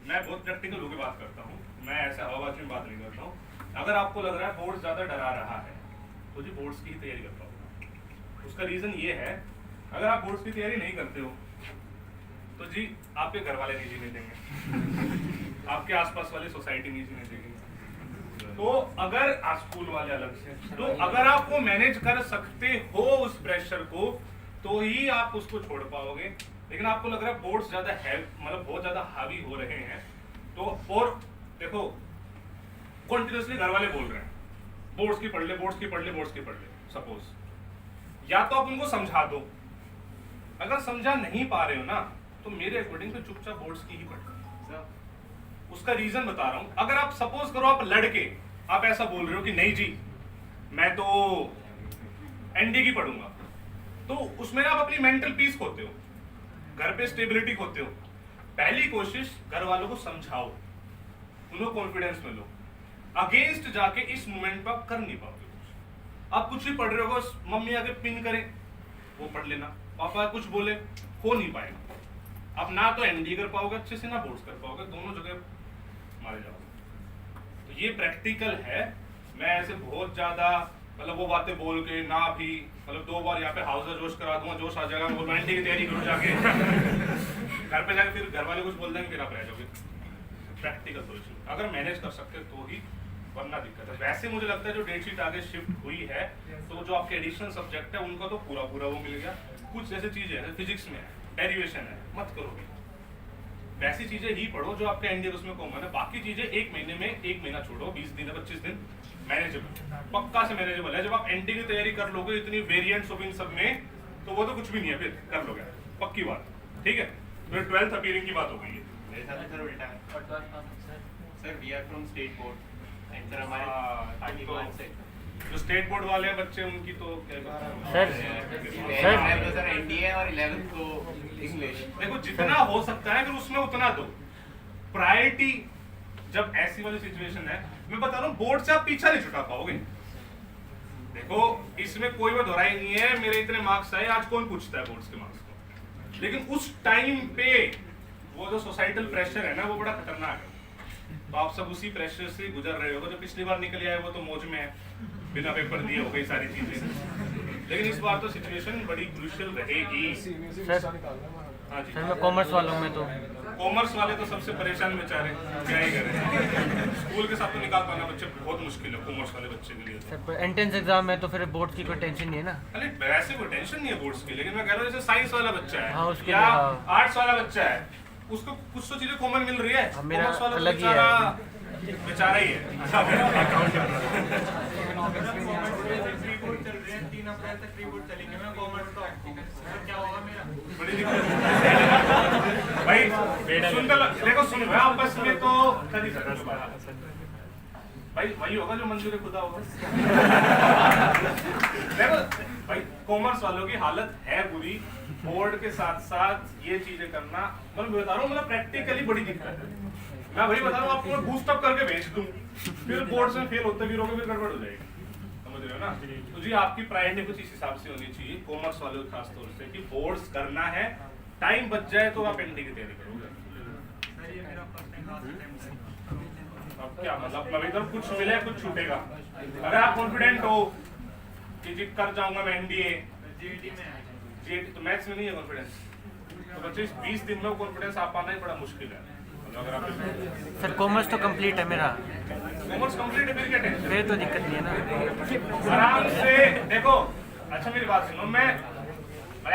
मैं बहुत प्रैक्टिकल होकर बात करता हूँ, मैं ऐसे हवाबाजी में बात नहीं करता हूँ। अगर आपको लग रहा है बोर्ड ज़्यादा डरा रहा है तो जी बोर्ड्स की ही तैयारी कर पाओगे। उसका रीज़न ये है, अगर आप बोर्ड्स की तैयारी नहीं करते हो तो जी आपके घर वाले नहीं जीने देंगे, आपके आसपास वाली सोसाइटी नहीं जीने देंगे। तो अगर स्कूल वाले अलग से, तो अगर आप वो मैनेज कर सकते हो उस प्रेशर को तो ही आप उसको छोड़ पाओगे। लेकिन आपको लग रहा है बोर्ड्स ज्यादा है, मतलब बहुत ज्यादा हावी हो रहे हैं, तो और देखो कॉन्टिन्यूसली घर वाले बोल रहे हैं बोर्ड्स की पढ़ ले, बोर्ड्स की पढ़ ले, बोर्ड्स की पढ़ ले। सपोज या तो आप उनको समझा दो, अगर समझा नहीं पा रहे हो ना तो मेरे अकॉर्डिंग तो चुपचाप बोर्ड्स की ही पढ़। उसका रीजन बता रहा हूं। अगर आप सपोज करो आप लड़के आप ऐसा बोल रहे हो कि नहीं जी मैं तो एनडी की पढ़ूंगा, तो उसमें आप अपनी मेंटल पीस खोते हो, घर पे स्टेबिलिटी खोते हो। पहली कोशिश घर वालों को समझाओ, उन्हें कॉन्फिडेंस में लो। अगेंस्ट जाके इस मोमेंट पर आप कर नहीं पाओगे कुछ। आप कुछ भी पढ़ रहे हो, मम्मी आगे पिन करे वो पढ़ लेना, पापा कुछ बोले हो नहीं पाएगा। आप ना तो एनडी कर पाओगे अच्छे से, ना बोर्ड्स कर पाओगे, दोनों जगह मारे जाओगे। तो ये प्रैक्टिकल है। मैं ऐसे बहुत ज्यादा मतलब वो बातें बोल के ना भी, मतलब 2 बार यहाँ पे हाउस जोश करा दूंगा, जोश आ जाएगा, वो एनडी की तैयारी करो जाके घर पे जाके फिर घर वाले कुछ बोल देंगे, फिर आप रह जाओगे। प्रैक्टिकल सोल्यूशन अगर मैनेज कर सकते तो ही, वरना दिक्कत है। वैसे मुझे लगता है जो डेट शीट आगे शिफ्ट हुई है तो जो आपके एडिशनल सब्जेक्ट है उनका तो पूरा पूरा वो मिल गया। कुछ जैसे चीजें हैं फिजिक्स में है, डेरिवेशन है, मत करोगे, वैसी चीजें ही पढ़ो जो आपके एनडी उसमें कॉमन है। बाकी चीजें एक महीने में, 1 महीना छोड़ो, 20 दिन 25 दिन मैनेजेबल, पक्का से मैनेजेबल है। जब आप एनडी की तैयारी कर लोगे इतनी वेरिएंट्स ऑफ इन सब में, तो वो तो कुछ भी नहीं है, फिर कर लोगे, पक्की बात। ठीक है, फिर 12th अपीयरिंग की बात हो गई है। मेरे साथ सर उल्टा है। Sir we are from state board and sir हमारे से जो स्टेट बोर्ड वाले हैं बच्चे उनकी तो सर सर एनडीए और 11th को इंग्लिश। देखो जितना हो सकता है फिर उसमें उतना दो प्रायोरिटी। जब ऐसी वाली सिचुएशन है, मैं बता रहा हूँ बोर्ड से आप पीछा नहीं छुटा पाओगे। देखो इसमें कोई बात दोहराई नहीं है, मेरे इतने मार्क्स आए, आज कौन पूछता है बोर्ड्स के मार्क्स को। लेकिन उस टाइम पे वो जो सोसाइटल प्रेशर है ना वो बड़ा खतरनाक है। तो आप सब उसी प्रेशर से गुजर रहे हो। जो पिछली बार निकल आए वो तो मौज में है, बिना पेपर दिए हो गई सारी चीजें। लेकिन इस बार तो सिचुएशन बड़ी क्रूशियल रहेगी। हाँ जी सर मैं कॉमर्स वालों में तो कॉमर्स वाले तो सबसे परेशान बेचारे, क्या ही करें। स्कूल के साथ तो निकाल पाना बच्चे बहुत मुश्किल है कॉमर्स वाले बच्चे के लिए। सर एंट्रेंस एग्जाम है तो फिर बोर्ड की कोई टेंशन नहीं है ना। अरे वैसे कोई टेंशन नहीं है बोर्ड्स की, लेकिन मैं कह रहा हूँ जैसे साइंस वाला बच्चा है हाँ, उसके या लिए, हाँ। आर्ट्स वाला बच्चा है, उसको कुछ तो चीजें कॉमन मिल रही है। हाँ, मेरा कॉमर्स वाला तो अलग ही है। बेचारा ही है। 3 अप्रैल तक रिपोर्ट चलेंगे, मैं कॉमर्स का क्या होगा मेरा? बड़ी दिक्कत भाई। सुनकर देखो सुन रहे आपस में तो कभी भाई वही होगा जो मंजूर खुदा होगा। देखो भाई कॉमर्स वालों की हालत है बुरी, बोर्ड के साथ साथ ये चीजें करना, मतलब बता रहा हूँ मतलब प्रैक्टिकली बड़ी दिक्कत है। मैं वही बता रहा हूँ आपको, मैं बूस्ट अप करके भेज दूं, फिर बोर्ड से फेल होते भी रहोगे, फिर गड़बड़ हो जाएगी। समझ रहे हो ना? तो जी आपकी प्रायोरिटी कुछ इस हिसाब से होनी चाहिए कॉमर्स वालों को खास तौर से, कि बोर्ड्स करना है, टाइम बच जाए तो आप एनडी की तैयारी करोगे। सर ये मेरा फर्स्ट टाइम अब क्या मतलब अभी तो कुछ मिले कुछ छूटेगा। अगर आप कॉन्फिडेंट हो कि जी कर जाऊंगा मैं एनडीए, जीडी में है। जीडी तो मैथ्स में नहीं है कॉन्फिडेंस, तो बच्चे 20 दिन में कॉन्फिडेंस आ पाना ही बड़ा मुश्किल है। अगर आप सर कॉमर्स तो कंप्लीट है मेरा, कॉमर्स कंप्लीट है फिर क्या टेंशन? फिर तो दिक्कत नहीं है ना। आराम से देखो। अच्छा मेरी बात सुनो, मैं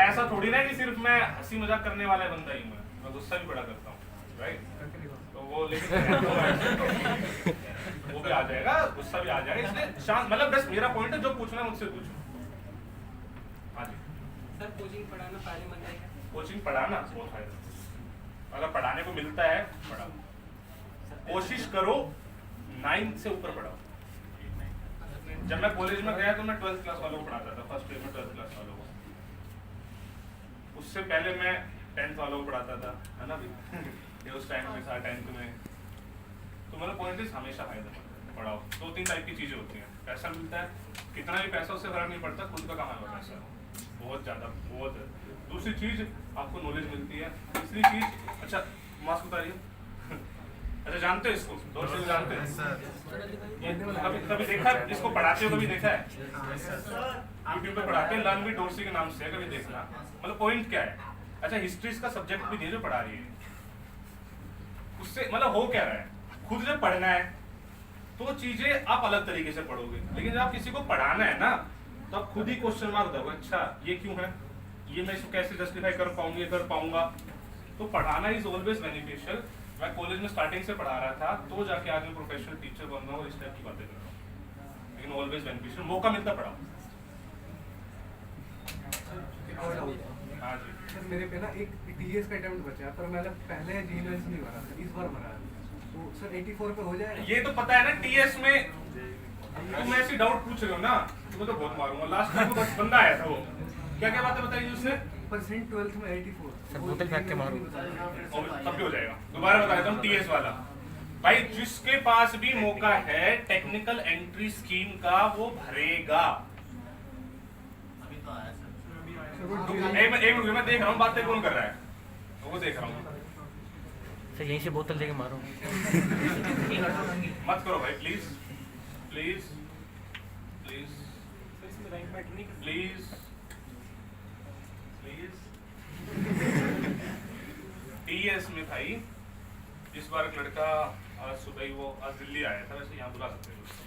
ऐसा थोड़ी ना कि सिर्फ मैं हंसी मजाक करने वाला बंदा ही हूँ, मैं गुस्सा भी बड़ा करता हूँ, राइट? तो वो लेकिन वो भी आ जाएगा, गुस्सा भी आ जाएगा, इसलिए शांत, मतलब बस मेरा पॉइंट है जो पूछना है मुझसे पूछो। हाँ जी सर कोचिंग पढ़ाना फायदेमंद है क्या? कोचिंग पढ़ाना बहुत फायदा, अगर पढ़ाने को मिलता है पढ़ाओ, कोशिश करो 9th से ऊपर पढ़ाओ। जब मैं कॉलेज में गया तो मैं 12th क्लास वालों को पढ़ाता था, फर्स्ट ईयर में 12th क्लास वालों को। उससे पहले मैं 10th वालों को पढ़ाता था, है ना? ये उस टाइम में था 10th में। तो मेरा पॉइंट इज हमेशा फायदेमंद है, पढ़ाओ। 2-3 टाइप की चीजें होती हैं, पैसा मिलता है, कितना भी पैसा उससे फर्क नहीं पड़ता, खुद का कमाया हुआ पैसा बहुत ज्यादा बहुत है। दूसरी चीज आपको नॉलेज मिलती है, तीसरी चीज, अच्छा मास्क उतारिए अच्छा जानते हो इसको, डोर्सी जानते हो? ये कभी कभी देखा है इसको पढ़ाते हो, कभी देखा है? यूट्यूब पे पढ़ाते हैं, लर्न विद डोर्सी के नाम से, कभी देखना। मतलब पॉइंट क्या है? अच्छा हिस्ट्री का सब्जेक्ट भी नहीं जो पढ़ा रही है, उससे मतलब हो क्या रहा है? खुद जब पढ़ना है तो चीजें आप अलग तरीके से पढ़ोगे, लेकिन जब आप किसी को पढ़ाना है ना तो आप खुद ही क्वेश्चन मार्क दोगे, अच्छा ये क्यों है, ये मैं इसको कैसे जस्टिफाई कर पाऊंगी, कर पाऊंगा। तो पढ़ाना इज ऑलवेज बेनिफिशियल। मैं कॉलेज में स्टार्टिंग से पढ़ा रहा था तो जाके आज मैं प्रोफेशनल टीचर बन रहा हूँ, इस टाइप की बातें कर रहा हूँ, लेकिन ऑलवेज बेनिफिशियल, मौका मिलता पढ़ाओ। हाँ जी सर मेरे पे ना एक टीएस का अटेम्प्ट बचा पर मैंने पहले जीमेल्स नहीं भरा था, इस बार भरा है, तो सर 84 पे हो जाएगा? ये तो पता है ना टीएस में तुम ऐसी डाउट पूछ रहे हो ना, तुम्हें तो बहुत मारूंगा। लास्ट में तो बस बंदा आया था, वो क्या क्या बातें बताई उसने? परसेंट 12th में 84 सर बोतल फेंक के मारो। और तब भी हो जाएगा। दोबारा बता देता हूँ टीएस वाला भाई, जिसके पास भी मौका है टेक्निकल एंट्री स्कीम का वो भरेगा। एक मिनट मैं देख रहा हूँ बातें कौन कर रहा है, वो देख रहा हूँ। सर यहीं से बोतल लेके मारो। मत करो भाई please please please please please. TS में भाई इस बार एक लड़का आज सुबह ही, वो आज दिल्ली आया था, वैसे यहाँ बुला सकते हैं उसको,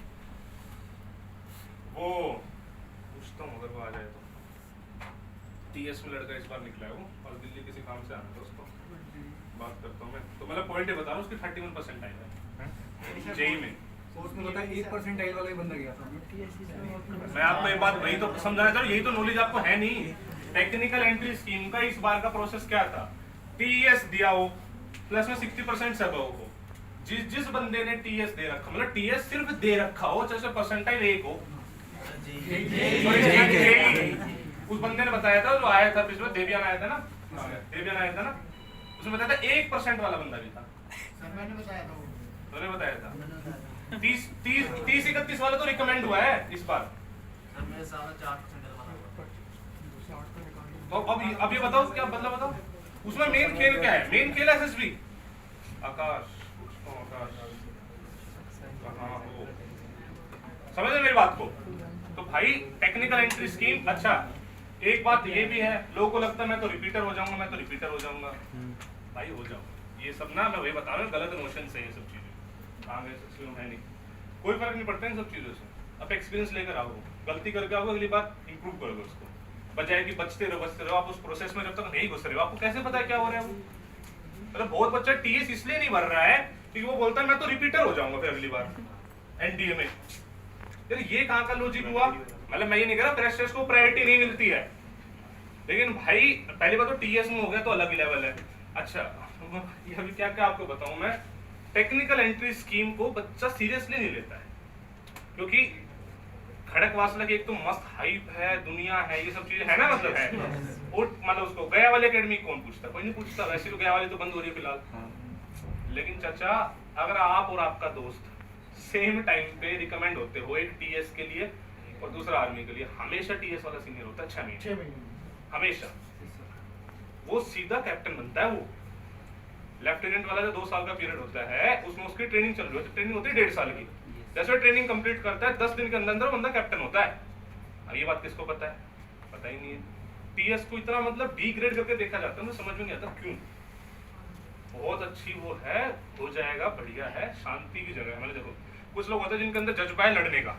वो पूछता हूँ अगर वो आ जाए तो। टीएस में लड़का इस बार निकला है वो, और दिल्ली किसी काम से आना था उसको, बात करता हूँ मैं। तो मतलब पॉइंट बता रहा हूँ, उसकी 31% आई है जेई में। उसमें बताया 1% आइल वाला ही बंदा गया था। मैं आपको एक बात वही तो समझाना चाह रहा हूँ, यही तो नॉलेज आपको है नहीं। टेक्निकल एंट्री स्कीम का इस बार का प्रोसेस क्या था? टीएस दिया हो प्लस में 60% सब हो, जिस बंदे ने टीएस दे रखा, मतलब टीएस सिर्फ दे रखा हो, जैसे परसेंटाइल 1 हो, उस बंदे ने बताया था, जो आया था पिछले देवियान आया था ना, देवियान आया था ना, उसने बताया था 1% वाला बंदा भी था। मैंने बताया था, उन्होंने बताया था 30-31 वाला तो रिकमेंड हुआ है इस बार। तो अब ये बताओ क्या मतलब, बताओ उसमें मेन खेल क्या है? मेन खेल एसएसबी। आकाश कहाँ हो, समझ रहे मेरी बात को? तो भाई टेक्निकल एंट्री स्कीम, अच्छा एक बात ये भी है, लोगों को लगता है मैं तो रिपीटर हो जाऊंगा, मैं तो रिपीटर हो जाऊंगा। भाई हो जाओ, ये सब ना मैं वही बता रहा हूँ, गलत इमोशन से ये सब चीजें आगे है नहीं, कोई फर्क नहीं पड़ता इन सब चीजों से। अब एक्सपीरियंस लेकर आओ, गलती करके आओगे अगली बार इंप्रूव करोगे उसको, बजाय कि बचते रहो आप उस प्रोसेस में, जब तक नहीं घुस रहे हो आपको कैसे पता है क्या हो रहा है वो? मतलब बहुत बच्चा टीएस इसलिए नहीं भर रहा है क्योंकि वो बोलता है मैं तो रिपीटर हो जाऊंगा फिर अगली बार एनडीए में। यार ये कहाँ का लॉजिक हुआ? मतलब मैं ये नहीं कह रहा फ्रेशर्स को प्रायोरिटी नहीं मिलती है, लेकिन भाई पहली बात तो टीएस में हो गया तो अलग ही लेवल है। अच्छा ये अभी क्या क्या आपको बताऊं मैं, टेक्निकल एंट्री स्कीम को बच्चा सीरियसली नहीं लेता है, क्योंकि खड़कवासला की एक तो मस्त हाइप है, दुनिया है, ये सब चीजें है ना, मतलब है। और मतलब उसको गया वाले एकेडमी कौन पूछता? कोई नहीं पूछता, वैसे तो गया वाली तो बंद हो रही है फिलहाल। लेकिन चाचा अगर आप और आपका दोस्त सेम टाइम पे रिकमेंड होते हो, एक टीएस के लिए और दूसरा आर्मी के लिए, हमेशा टीएस वाला सीनियर होता है 6 महीने हमेशा, वो सीधा कैप्टन बनता है। वो लेफ्टिनेंट वाला जो 2 साल का पीरियड होता है उसमें उसकी ट्रेनिंग चल रही है, ट्रेनिंग होती है 1.5 साल की, जैसे ट्रेनिंग कंप्लीट करता है 10 दिन के अंदर अंदर बंदा कैप्टन होता है। अब ये बात किसको पता है? पता ही नहीं है। टीएस को इतना मतलब डिग्रेड करके देखा जाता है, मुझे समझ में नहीं आता क्यों। बहुत अच्छी वो है, हो जाएगा, बढ़िया है, शांति की जगह है। मतलब देखो कुछ लोग होते हैं जिनके अंदर जज्बा है लड़ने का,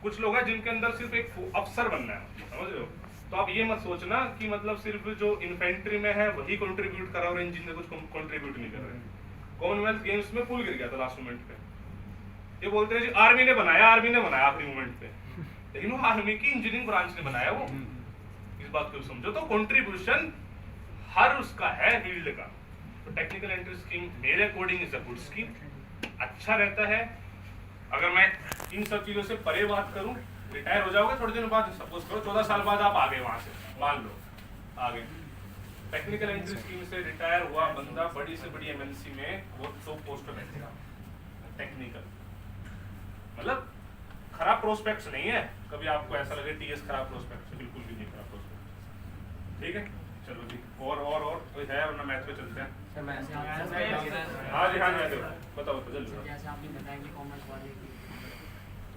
कुछ लोग हैं जिनके अंदर सिर्फ एक अफसर बनना है, समझ रहे हो? तो आप ये मत सोचना कि मतलब सिर्फ जो इन्फेंट्री में है वही कंट्रीब्यूट कर रहा है और इंजन में कुछ कंट्रीब्यूट नहीं कर रहे। कॉमनवेल्थ गेम्स में पुल गिर गया था लास्ट मोमेंट पे, ये बोलते हैं जी आर्मी ने बनाया आखिरी मोमेंट पे, लेकिन वो आर्मी की इंजीनियरिंग ब्रांच ने बनाया वो। इस बात को समझो, तो कंट्रीब्यूशन हर उसका है फील्ड का। तो टेक्निकल एंट्री स्कीम मेरे according is a good scheme, अच्छा रहता है। अगर मैं इन सब चीजों से परे बात करूं, रिटायर हो जाओगे थोड़े दिनों बाद, सपोज करो 14 साल बाद आप आ गए वहां से, मान लो आ गए, टेक्निकल एंट्री स्कीम से रिटायर हुआ बंदा बड़ी से बड़ी एमएनसी में वो तो पोस्ट पे बैठेगा टेक्निकल। मतलब खराब प्रोस्पेक्ट्स नहीं है, कभी आपको ऐसा लगे टीएस खराब प्रोस्पेक्ट्स है, बिल्कुल भी नहीं खराब प्रोस्पेक्ट्स। ठीक है, चलो जी, और कोई है, वरना मैथ पे चलते हैं। हाँ हाँ जी, बताओ जल्दी। जैसे आपने बताया कि कॉमर्स वाले की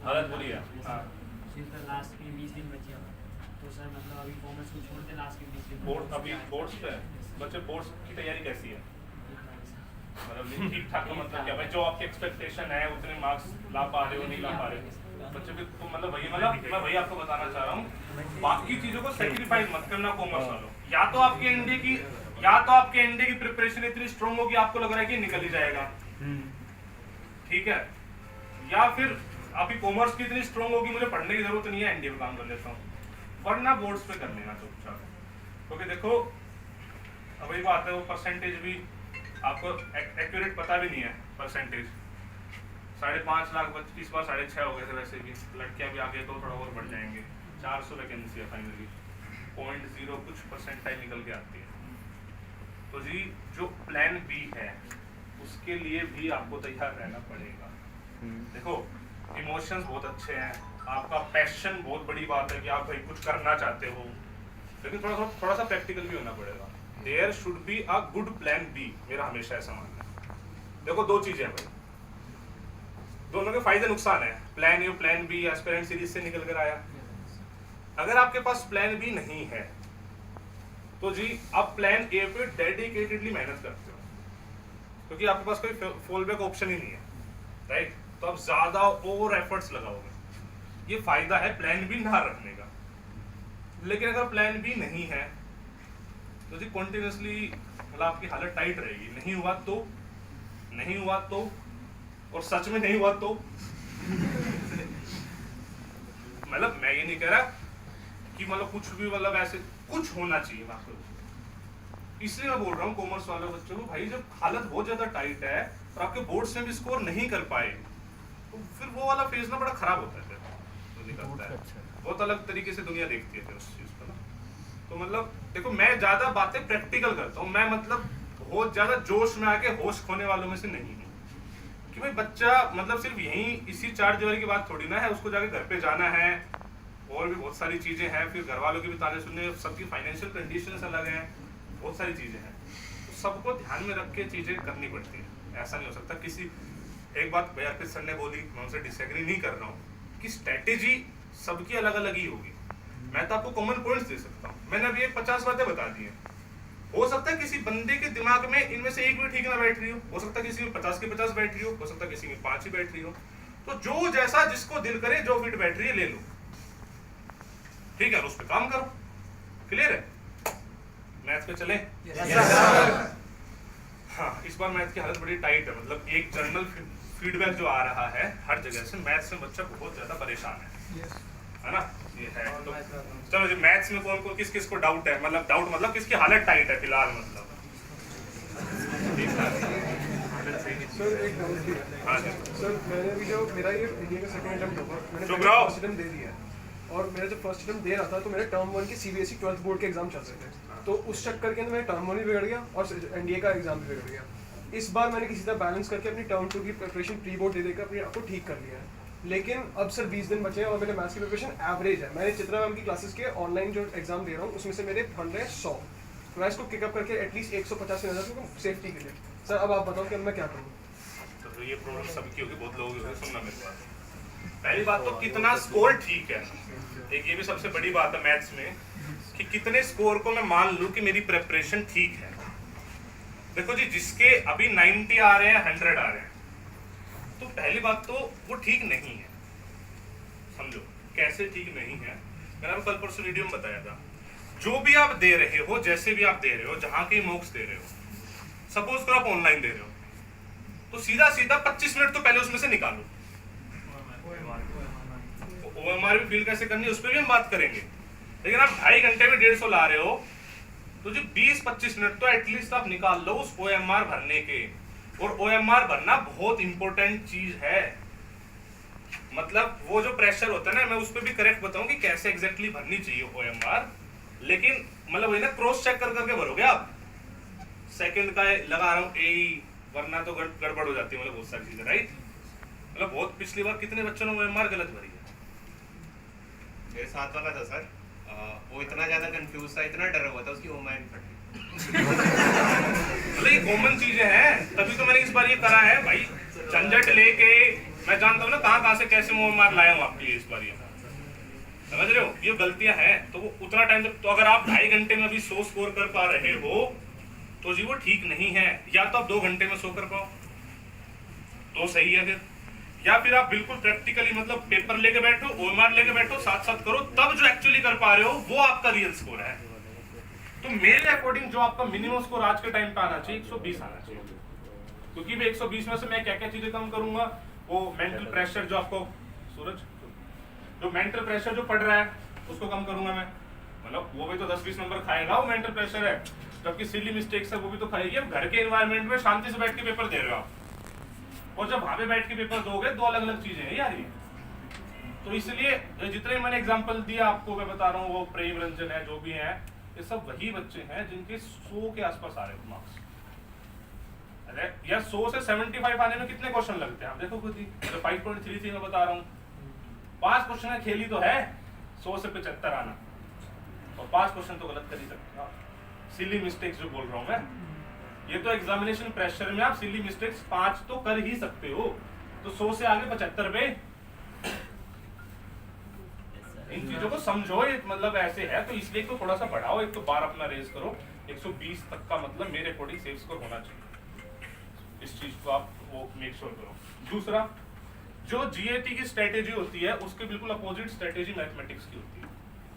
हालत बुरी है। हाँ। सिर्फ लास्ट के 20 दिन बचे हैं, तो सर मतलब अभी कॉमर्स को छोड़ दे लास्ट के 20 दिन। बोर्ड अभी बोर्ड्स पे बच्चे, बोर्ड्स की तैयारी कैसी है? मतलब ठीक ठाक का मतलब क्या भाई, जो आपकी एक्सपेक्टेशन है उतने मार्क्स ला पा रहे हो, नहीं ला पा रहे हो बच्चे भी? तो मतलब वही, मतलब मैं वही आपको बताना चाह रहा हूँ, बाकी चीजों को सेक्रीफाइस मत करना कॉमर्स वालों। या तो आपके एनडीए की प्रिपरेशन इतनी स्ट्रांग होगी आपको लग रहा है कि निकल ही जाएगा, ठीक है, या फिर आपकी कॉमर्स की इतनी स्ट्रांग होगी मुझे पढ़ने की जरूरत नहीं है, एनडीए पे काम कर लेता हूँ, वरना बोर्ड्स पे कर लेना चुपचाप। क्योंकि देखो अब वही बात है, वो परसेंटेज भी आपको एक्यूरेट पता भी नहीं है परसेंटेज। 5.5 लाख बच्चे इस बार 6.5 हो गए थे, वैसे भी लड़कियां भी आगे तो थोड़ा और बढ़ जाएंगे। 400 वैकेंसी है फाइनली, 0.0 कुछ परसेंटाइल निकल के आती है। तो जी जो प्लान बी है उसके लिए भी आपको तैयार रहना पड़ेगा। देखो इमोशंस बहुत अच्छे हैं, आपका पैशन बहुत बड़ी बात है कि आप भाई कुछ करना चाहते हो, लेकिन थोड़ा सा प्रैक्टिकल भी होना पड़ेगा। There should be a good plan B, मेरा हमेशा ऐसा मानना है। देखो दो चीजें हैं भाई, दोनों के फायदे नुकसान है। Plan A plan B aspirant series से निकल कर आया। अगर आपके पास प्लान बी नहीं है तो जी आप प्लान ए पे डेडिकेटेडली मेहनत करते हो, क्योंकि आपके पास कोई फॉल बैक ऑप्शन ही नहीं है, राइट? तो आप ज्यादा ओवर एफर्ट्स लगाओगे, ये फायदा है प्लान बी ना रखने का। लेकिन अगर प्लान बी नहीं है तो जी कंटिन्यूसली मतलब आपकी हालत टाइट रहेगी। नहीं हुआ तो और सच में नहीं हुआ तो मतलब मैं ये नहीं कह रहा कि मतलब कुछ भी, मतलब ऐसे कुछ होना चाहिए आपको। इसलिए मैं बोल रहा हूँ कॉमर्स वाले बच्चों को, भाई जब हालत बहुत ज्यादा टाइट है और आपके बोर्ड्स में भी स्कोर नहीं कर पाए तो फिर वो वाला फेज ना बड़ा खराब होता है, तो निकलता है बहुत अलग तरीके से दुनिया देखती है फिर उस चीज को ना। तो मतलब देखो मैं ज्यादा बातें प्रैक्टिकल करता हूँ, मैं मतलब बहुत ज्यादा जोश में आके होश खोने वालों में से नहीं हूँ कि भाई बच्चा मतलब सिर्फ यही इसी 4 जनवरी की बात थोड़ी ना है, उसको जाके घर पे जाना है, और भी बहुत सारी चीजें हैं, फिर घर वालों की भी ताने सुनने, सबकी फाइनेंशियल कंडीशंस अलग हैं, बहुत सारी चीजें हैं, तो सबको ध्यान में रख के चीजें करनी पड़ती है। ऐसा नहीं हो सकता किसी एक बात भैया अर्पित सर ने बोली, मैं उनसे डिसएग्री नहीं कर रहा हूँ कि स्ट्रेटेजी सबकी अलग अलग ही होगी। मैं तो आपको कॉमन पॉइंट्स दे सकता हूँ, मैंने अभी 50 बातें बता दी हैं। हो सकता है किसी बंदे के दिमाग में इनमें से एक भी ठीक ना बैठ रही हो सकता है किसी में 50 की 50 बैठ रही हो सकता है किसी में 5 ही बैठ रही हो। तो जो जैसा जिसको दिल करे, जो फिट बैठ रही है ले लो, ठीक है, उस पर काम करो। क्लियर है? मैथ पे चले? हाँ, इस बार मैथ की हालत बड़ी टाइट है, मतलब एक जर्नल फीडबैक जो आ रहा है हर जगह से, मैथ्स में बच्चा बहुत ज्यादा परेशान है ना? ये है। तो चलो जी, मैथ्स में कौन किस किस को डाउट है, मतलब किसकी हालत टाइट है फिलहाल, मतलब सर एक डाउट थी। हाँ जी सर मैंने भी जो मेरा ये इंडिया का सेकंड अटेम्प्ट होगा, मैंने चुप रहो। फर्स्ट अटेम्प्ट दे दिया है, और मेरा जब फर्स्ट अटेम्प्ट दे रहा था तो मेरे टर्म 1 के सीबीएसई 12th बोर्ड के एग्जाम चल रहे थे, तो उस चक्कर के अंदर मेरा टर्म 1 भी बिगड़ गया और एनडीए का एग्जाम भी बिगड़ गया। इस बार मैंने किसी तरह बैलेंस करके अपनी टर्म 2 की प्रिपरेशन प्री बोर्ड दे देकर अपने आप को ठीक कर लिया है। लेकिन अब सर 20 दिन बचे हैं और मेरे मैथ्स की प्रिपरेशन एवरेज है। मैंने चित्रा मैम की क्लासेस के ऑनलाइन जो एग्जाम दे रहा हूँ उसमें से मेरे 100, मैं इसको पिकअप करके एटलीस्ट 150 से ज़्यादा सेफ्टी के लिए। सर अब आप बताओ कि अब मैं क्या करूँ? तो ये प्रॉब्लम सबकी होगी, बहुत लोगों की होगी। सुनना मेरी बात, पहली बात तो कितना स्कोर ठीक है, एक ये भी सबसे बड़ी बात है मैथ्स में कि कितने स्कोर को मैं मान लूं कि मेरी प्रिपरेशन ठीक है। देखो जी, जिसके अभी 90 आ रहे हैं, 100 आ रहे हैं, तो पहली बात तो वो ठीक नहीं है। समझो कैसे ठीक नहीं है, मैंने आपको कल परसों वीडियो में बताया था। जो भी आप दे रहे हो, जैसे भी आप दे रहे हो, जहां के मॉक्स दे रहे हो, सपोज करो आप ऑनलाइन दे रहे हो, तो सीधा 25 मिनट तो पहले उसमें से निकालो। ओएमआर भी फील कैसे करनी है उस पर भी हम बात करेंगे, लेकिन आप 2.5 घंटे में 150 ला रहे हो तो जो 20-25 मिनट तो एटलीस्ट आप निकाल लो उस ओएमआर भरने के। और ओएमआर भरना बहुत इंपॉर्टेंट चीज है, मतलब वो जो प्रेशर होता है ना, मैं उस पर भी करेक्ट बताऊं कि कैसे एग्जैक्टली भरनी चाहिए ओएमआर, लेकिन मतलब वही ना क्रॉस चेक कर करके भरोगे आप। सेकंड का लगा रहा हूँ ए, वरना तो गड़बड़ हो जाती है, मतलब बहुत सारी चीजें, राइट? मतलब बहुत पिछली बार कितने बच्चों ने ओएमआर गलत भरी है। मेरे साथ वाला था सर, वो इतना ज्यादा कंफ्यूज था, इतना डरा हुआ था, उसकी ओएमआर फट गई। मतलब ये कॉमन चीजें हैं, तभी तो मैंने इस बार ये करा है भाई। झंझट लेके मैं जानता हूँ ना कहाँ से कैसे मुंह मार लाया हूँ आपके लिए इस बार। ये समझ रहे हो, ये गलतियां हैं। तो वो उतना टाइम तो अगर आप 2.5 घंटे में भी 100 स्कोर कर पा रहे हो तो जी वो ठीक नहीं है। या तो आप 2 घंटे में 100 कर पाओ तो सही है फिर, या फिर आप बिल्कुल प्रैक्टिकली मतलब पेपर लेके बैठो, ओएमआर लेके बैठो, साथ साथ करो, तब जो एक्चुअली कर पा रहे हो वो आपका रियल स्कोर है। तो मेरे अकॉर्डिंग जो आपका मिनिमम स्कोर आज के टाइम पे आना चाहिए 120 आना चाहिए। क्योंकि मैं 120 में से मैं क्या क्या चीजें कम करूंगा, वो मेंटल प्रेशर जो आपको सूरज जो मेंटल प्रेशर जो पड़ रहा है उसको कम करूंगा मैं। मतलब वो भी तो 10-20 नंबर खाएगा, वो मेंटल प्रेशर है। जबकि सिली मिस्टेक्स है वो भी तो खाएगी। अब घर के एनवायरनमेंट में शांति से बैठ के पेपर दे रहे हो आप, और जब वहां पे बैठ के पेपर दोगे 2 अलग अलग चीजें हैं यार ये। तो इसलिए जितने मैंने एग्जांपल दिया आपको मैं बता रहा हूँ, वो प्रेम रंजन है जो भी है, ये सब वही बच्चे हैं जिनके 100 के आसपास आ रहे हैं मार्क्स। अरे यार 100 से 75 आने में कितने क्वेश्चन लगते हैं आप देखो खुद ही। तो 5.33 मैं बता रहा हूँ, 5 क्वेश्चन खेली तो है 100 से 75 आना, और 5 क्वेश्चन तो गलत कर ही सकते हो। सिली मिस्टेक्स जो बोल रहा हूँ मैं, ये तो एग्जामिनेशन प्रेशर में आप सिली मिस्टेक्स 5 तो कर ही सकते हो। तो 100 से आगे 75 पे इन चीजों को समझो। ये मतलब ऐसे है तो इसलिए तो थोड़ा सा बढ़ाओ, एक तो बार अपना रेस करो। 120 तक का मतलब मेरे अकॉर्डिंग सेफ स्कोर होना चाहिए। इस चीज को आप वो मेक श्योर करो। दूसरा, जो जीएटी की स्ट्रेटेजी होती है उसके बिल्कुल अपोजिट स्ट्रेटेजी मैथमेटिक्स की होती है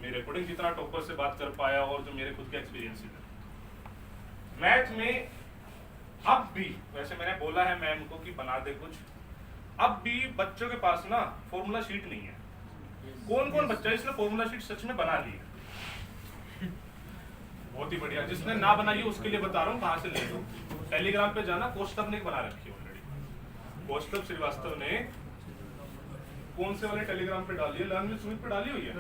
मेरे अकॉर्डिंग, जितना टॉपर से बात कर पाया और जो मेरे खुद के एक्सपीरियंस है। मैथ में अब भी, वैसे मैंने बोला है मैम को कि बना दे कुछ, अब भी बच्चों के पास ना फॉर्मूला शीट नहीं है। कौन कौन बच्चा इसने फॉर्मूला शीट सच में बना ली है? बहुत ही बढ़िया। जिसने ना बनाई उसके लिए बता रहा हूँ कहाँ से ले लो। टेलीग्राम पे जाना, कौस्तभ ने बना रखी है ऑलरेडी। कौस्तभ श्रीवास्तव ने कौन से वाले टेलीग्राम पे डाली है? लर्न विद सुमित पे डाली हुई है,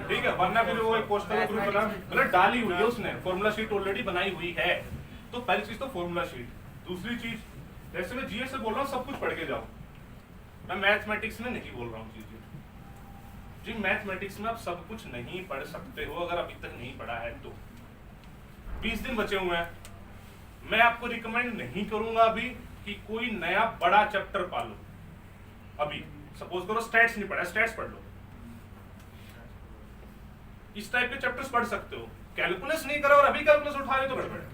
ठीक है। वरना फिर वो एक कौस्तभ ग्रुप बना, मतलब डाली हुई है उसने, फॉर्मूला शीट ऑलरेडी बनाई हुई है। तो पहली चीज तो फॉर्मूला शीट। दूसरी चीज, जैसे मैं जीएस से बोल रहा हूँ सब कुछ पढ़ के जाओ, मैं मैथमेटिक्स में नहीं बोल रहा हूँ चीजें जी। मैथमेटिक्स में आप सब कुछ नहीं पढ़ सकते हो अगर अभी तक नहीं पढ़ा है तो। 20 दिन बचे हुए हैं, मैं आपको रिकमेंड नहीं करूंगा अभी कि कोई नया बड़ा चैप्टर पालो। अभी सपोज करो स्टैट्स नहीं पढ़ा, स्टैट्स पढ़ लो, इस टाइप के चैप्टर्स पढ़ सकते हो। कैलकुलस नहीं करा और अभी कैलकुलस उठा रहे हो तो गड़बड़ है,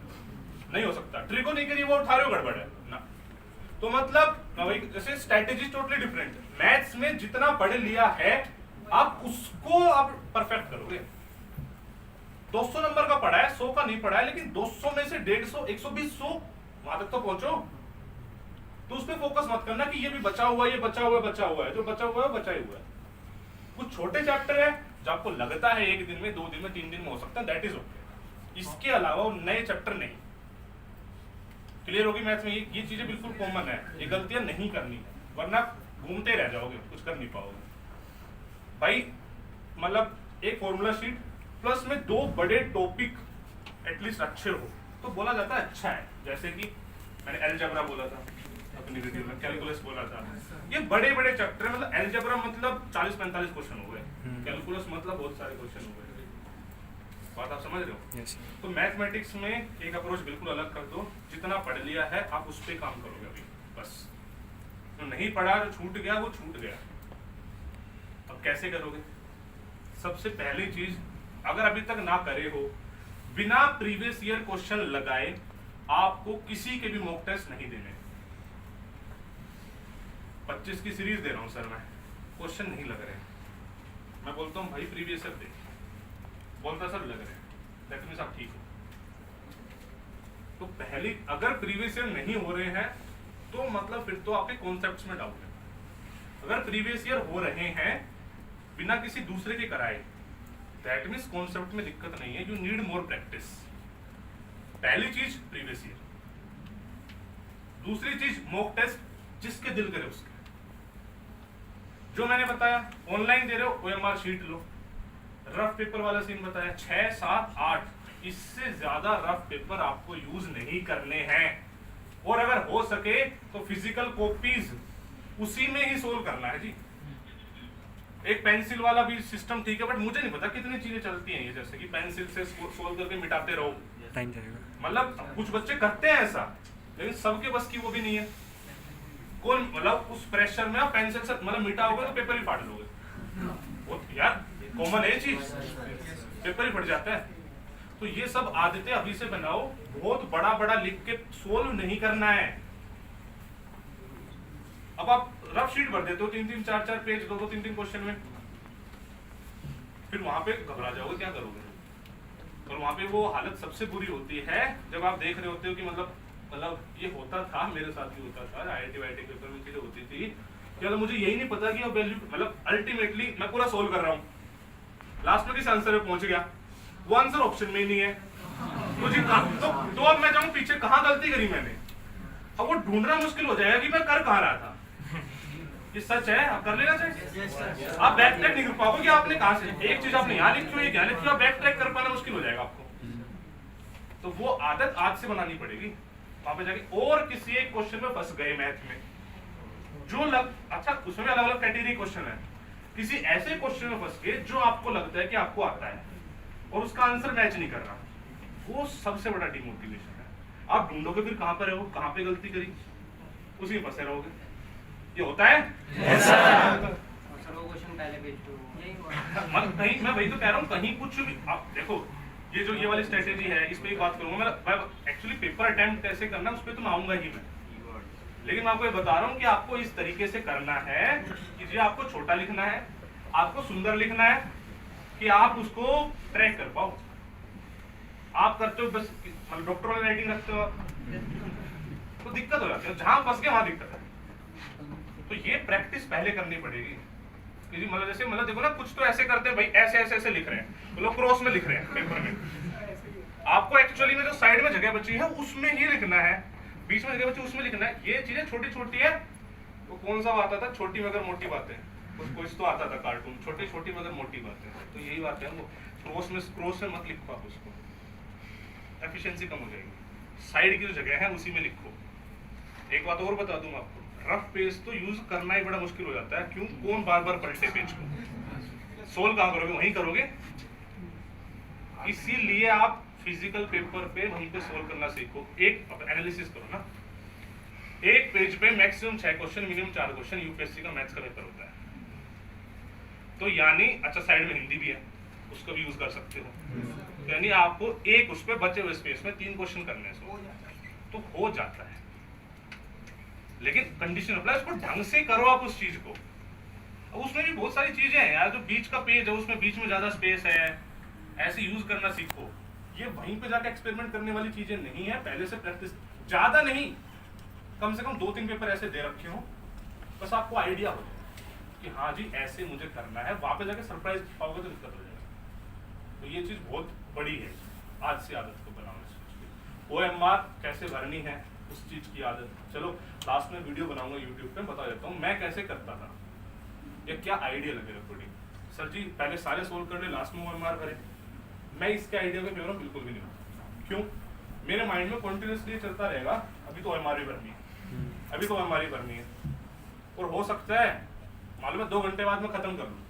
नहीं हो सकता। ट्रिको नहीं करी वो उठा रहे हो, गड़बड़ है ना। तो मतलब जैसे स्ट्रेटेजी टोटली डिफरेंट। मैथ्स में जितना पढ़ लिया है आप उसको आप परफेक्ट करोगे। 200 नंबर का पढ़ा है, 100 का नहीं पढ़ा है, लेकिन 200 में से 150, 120, 100 वहां तक तो पहुंचो। तो उस पर फोकस मत करना कि ये भी बचा हुआ है, ये बचा हुआ है, बचा हुआ है। जो बचा हुआ है बचा ही हुआ है। कुछ छोटे चैप्टर है जो आपको लगता है 1 दिन में, 2 दिन में, 3 दिन में हो सकता है, दैट इज ओके। इसके अलावा नए चैप्टर नहीं। क्लियर होगी? मैथ्स में ये चीजें बिल्कुल कॉमन है, ये गलतियां नहीं करनी है, वरना घूमते रह जाओगे, कुछ कर नहीं पाओगे भाई। मतलब एक फॉर्मूला शीट प्लस में 2 बड़े टॉपिक एटलीस्ट अच्छे हो तो बोला जाता है अच्छा है। जैसे कि मैंने अलजेब्रा बोला था अपनी वीडियो में, कैलकुलस बोला था, ये बड़े बड़े चैप्टर है। मतलब अलजेब्रा मतलब 40-45 क्वेश्चन हो गए, कैलकुलस मतलब बहुत सारे क्वेश्चन हो गए। बात आप समझ रहे हो? yes. तो मैथमेटिक्स में एक अप्रोच बिल्कुल अलग कर दो। जितना पढ़ लिया है आप उस पर काम करोगे अभी, बस। जो नहीं पढ़ा, जो छूट गया वो छूट गया। अब कैसे करोगे? सबसे पहली चीज, अगर अभी तक ना करे हो, बिना प्रीवियस ईयर क्वेश्चन लगाए आपको किसी के भी मॉक टेस्ट नहीं देने। 25 की सीरीज दे रहा हूं सर, मैं क्वेश्चन नहीं लग रहे। मैं बोलता हूं भाई प्रीवियस ईयर दे, बोलता सर लग रहे, दैट मींस आप ठीक हो। तो पहली, अगर प्रीवियस ईयर नहीं हो रहे हैं तो मतलब फिर तो आपके कॉन्सेप्ट्स में डाउट है। अगर प्रीवियस ईयर हो रहे हैं बिना किसी दूसरे के कराए, दैट मींस कॉन्सेप्ट में दिक्कत नहीं है, यू नीड मोर प्रैक्टिस। पहली चीज प्रीवियस ईयर, दूसरी चीज मॉक टेस्ट जिसके दिल करे उसके। जो मैंने बताया ऑनलाइन दे रहे हो ओएमआर शीट लो, रफ पेपर वाला सीन बताया 6, 7, 8, इससे ज्यादा रफ पेपर आपको यूज नहीं करने हैं। और अगर हो सके तो फिजिकल कॉपीज उसी में ही सोल्व करना है जी। एक पेंसिल वाला भी सिस्टम ठीक है, बट मुझे नहीं पता कितनी चीजें चलती हैं ये, जैसे कि पेंसिल से सोल्व करके मिटाते रहो, टाइम जाएगा। मतलब कुछ बच्चे करते हैं ऐसा, लेकिन सबके बस की वो भी नहीं है। कौन मतलब उस प्रेशर में आप पेंसिल से मतलब मिटाओगे तो पेपर ही फाड़ लोगे, वो यार कॉमन है चीज, पेपर ही फट जाता है। तो ये सब आदतें अभी से बनाओ, बहुत बड़ा बड़ा लिख के सोल्व नहीं करना है। अब आप रफ शीट भर देते हो 3-3 4-4 पेज, 2-2 3-3 क्वेश्चन में, फिर वहां पे घबरा जाओगे, क्या करोगे? और वहां पे वो हालत सबसे बुरी होती है जब आप देख रहे होते हो कि मतलब ये होता था, मेरे साथ भी होता था, IIT वाईटी पेपर में चीजें होती थी कि मतलब मुझे यही नहीं पता कि अब वैल्यू मतलब अल्टीमेटली मैं पूरा सोल्व कर रहा हूँ, लास्ट में किस आंसर पे पहुंच गया, वो आंसर ऑप्शन में ही नहीं है, तो जी तो अब मैं जाऊँ पीछे कहाँ गलती करी मैंने, अब वो ढूंढना मुश्किल हो जाएगा कि मैं कर कहाँ रहा था। ये सच है, आप कर लेना चाहिए। आप बैक ट्रैक नहीं कर पाओगे कि आपने कहां से एक चीज आपने यहाँ लिखी हुई है, क्या लिखी, आप बैक ट्रैक कर पाना मुश्किल हो जाएगा आपको। तो वो आदत आज से बनानी पड़ेगी, वहां पे जाके और किसी एक क्वेश्चन में फंस गए मैथ में जो अच्छा उसमें अलग अलग कैटेगरी क्वेश्चन है, किसी ऐसे क्वेश्चन में फंस गए जो आपको लगता है कि आपको आता है और उसका आंसर मैच नहीं कर रहा, वो सबसे बड़ा डिमोटिवेशन है। आप ढूंढोगे फिर कहां पर है वो, कहां पे गलती करी, उसी में फंसे रहोगे। ये होता है कहीं, मैं वही तो कह रहा हूँ, कहीं कुछ भी आप देखो, ये वाली स्ट्रेटेजी है, इस पे ही बात करूंगा मैं एक्चुअली पेपर अटेम्प्ट कैसे करना उस पे तो मैं आऊंगा ही मैं, लेकिन मैं आपको ये बता रहा हूँ कि आपको इस तरीके से करना है कि जी आपको छोटा लिखना है, आपको सुंदर लिखना है कि आप उसको ट्रैक कर पाओ। आप करते हो बस मतलब डॉक्टर वाली राइटिंग रखते हो तो दिक्कत हो जाती है, जहां फंस गए वहां दिक्कत है। तो ये प्रैक्टिस पहले करनी पड़ेगी। मतलब जैसे मतलब देखो ना, कुछ तो ऐसे करते हैं भाई, ऐसे ऐसे ऐसे लिख रहे हैं, तो लोग क्रॉस में लिख रहे हैं पेपर में। आपको एक्चुअली में जो साइड में जगह बची है उसमें ही लिखना है, बीच में जगह बची उसमें लिखना है। ये चीजें छोटी छोटी है। तो कौन सा आता था, छोटी मगर मोटी बातें, कुछ तो आता था कार्टून, छोटी छोटी मगर मोटी बातें। तो यही बात है, वो क्रॉस में मत लिखो आप, उसको एफिशिएंसी कम हो जाएगी। साइड की जो जगह है उसी में लिखो। एक बात और बता दूं आपको, रफ पेज तो यूज करना ही बड़ा मुश्किल हो जाता है। क्यों? कौन बार बार पलटे पेज को, सोल्व कहां करोगे, वहीं करोगे। इसीलिए आप फिजिकल पेपर पे वहीं पे सोल्व करना सीखो। एक एनालिसिस करो ना, एक पेज पे maximum 6 question, minimum 4 question UPSC का मैथ्स का पेपर होता है। तो यानी अच्छा साइड में हिंदी भी है, उसको भी यूज कर सकते हो। यानी आपको एक उस पे बचे हुए स्पेस में 3 क्वेश्चन करने हैं, तो हो जाता है। लेकिन कंडीशन अप्लाई, उसको ढंग से करो आप उस चीज को। अब उसमें भी बहुत सारी चीजें हैं यार, जो बीच का पेज है उसमें बीच में ज्यादा स्पेस है, ऐसे यूज करना सीखो। ये वहीं पे जाके एक्सपेरिमेंट करने वाली चीजें नहीं है। पहले से प्रैक्टिस, ज्यादा नहीं, कम से कम 2-3 पेपर ऐसे दे रखे हो, बस आपको आइडिया हो जाए कि हाँ जी ऐसे मुझे करना है। वहां पे जाके सरप्राइज पाओगे तो दिक्कत हो जाएगा। तो ये चीज बहुत बड़ी है, आज से आदत को बनाओ। OMR कैसे भरनी है उस चीज की आदत। चलो लास्ट में वीडियो बनाऊंगा यूट्यूब पे, बता देता हूँ मैं कैसे करता था या क्या आइडिया लगे रिकॉर्डिंग। सर जी पहले सारे सोल्व कर ले, लास्ट में OMR भरे। मैं इसके आइडिया के फेवर बिल्कुल भी नहीं हूँ। क्यों? मेरे माइंड में कॉन्टिन्यूसली चलता रहेगा, अभी तो OMR ही भरनी है, अभी तो OMR ही भरनी है। और हो सकता है मालूम है 2 घंटे बाद में खत्म कर लूँ,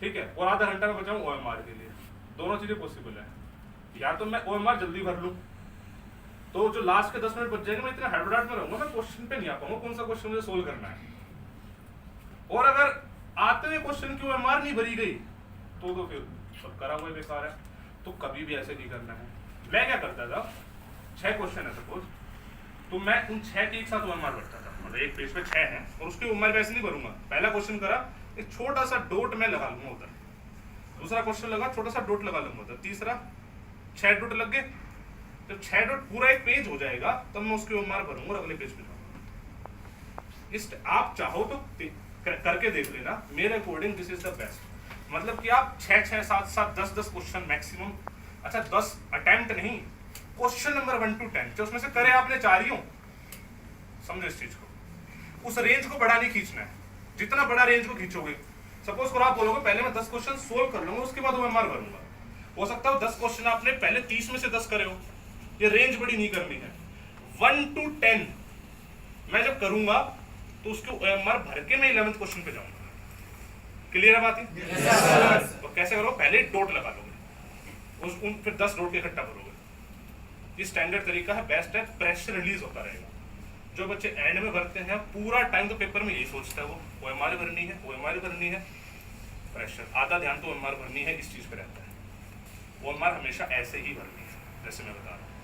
ठीक है, और आधा घंटा में बचाऊँ OMR के लिए। दोनों चीजें पॉसिबल है। या तो मैं OMR जल्दी भर लूँ, तो जो लास्ट के 10 मिनट बच जाएंगे मैं इतना हड़बड़ाहट में रहूंगा, मैं क्वेश्चन पे नहीं आ पाऊंगा कौन सा क्वेश्चन मुझे सोल्व करना है। और अगर आते हुए क्वेश्चन की OMR नहीं भरी गई तो फिर सब करा हुआ बेकार है। तो कभी भी ऐसे नहीं करना है। मैं क्या करता था, 6 क्वेश्चन है सपोज, तो मैं उन 6 के एक साथ OMR भरता था। मतलब एक पेज पे 6 है और उसके OMR वैसे नहीं भरूंगा। पहला क्वेश्चन करा, एक छोटा सा डॉट मैं लगा लूंगा उधर, दूसरा क्वेश्चन लगा, छोटा सा डॉट लगा लूंगा उधर, तीसरा 6 डॉट लग गए। जब 6 डॉट पूरा एक पेज हो जाएगा तब मैं उसके OMR भरूंगा और अगले पेज पे जाऊंगा। आप चाहो तो करके देख लेना, मेरे according this is the best. मतलब कि आप 6-6, 7-7, 10-10 क्वेश्चन मैक्सिमम, अच्छा 10 अटेम्प्ट नहीं, क्वेश्चन नंबर 1 to 10 जो उसमें से करे आपने 4 ही हो। समझो इस चीज को, उस रेंज को बड़ा नहीं खींचना है। जितना बड़ा रेंज को खींचोगे, सपोज करो आप बोलोगे पहले मैं 10 क्वेश्चन सोल्व कर लूंगा उसके बाद OMR भरूंगा, हो सकता है 10 क्वेश्चन आपने पहले 30 में से 10 करे हो। ये रेंज बड़ी नहीं करनी है। 1 to 10 मैं जब करूंगा तो उसके OMR भर के मैं 11th क्वेश्चन पे जाऊंगा क्लियर है बात? तो कैसे करो, पहले डोट लगा लोगे फिर 10 डोट के इकट्ठा भरोगे। ये स्टैंडर्ड तरीका है, बेस्ट है, प्रेशर रिलीज होता रहेगा। जो बच्चे एंड में भरते हैं पूरा टाइम तो पेपर में यही सोचता है वो OMR भरनी है, OMR भरनी है, प्रेशर आधा ध्यान तो OMR भरनी है इस चीज पे रहता है। OMR हमेशा ऐसे ही भरनी है जैसे मैं बता रहा हूँ।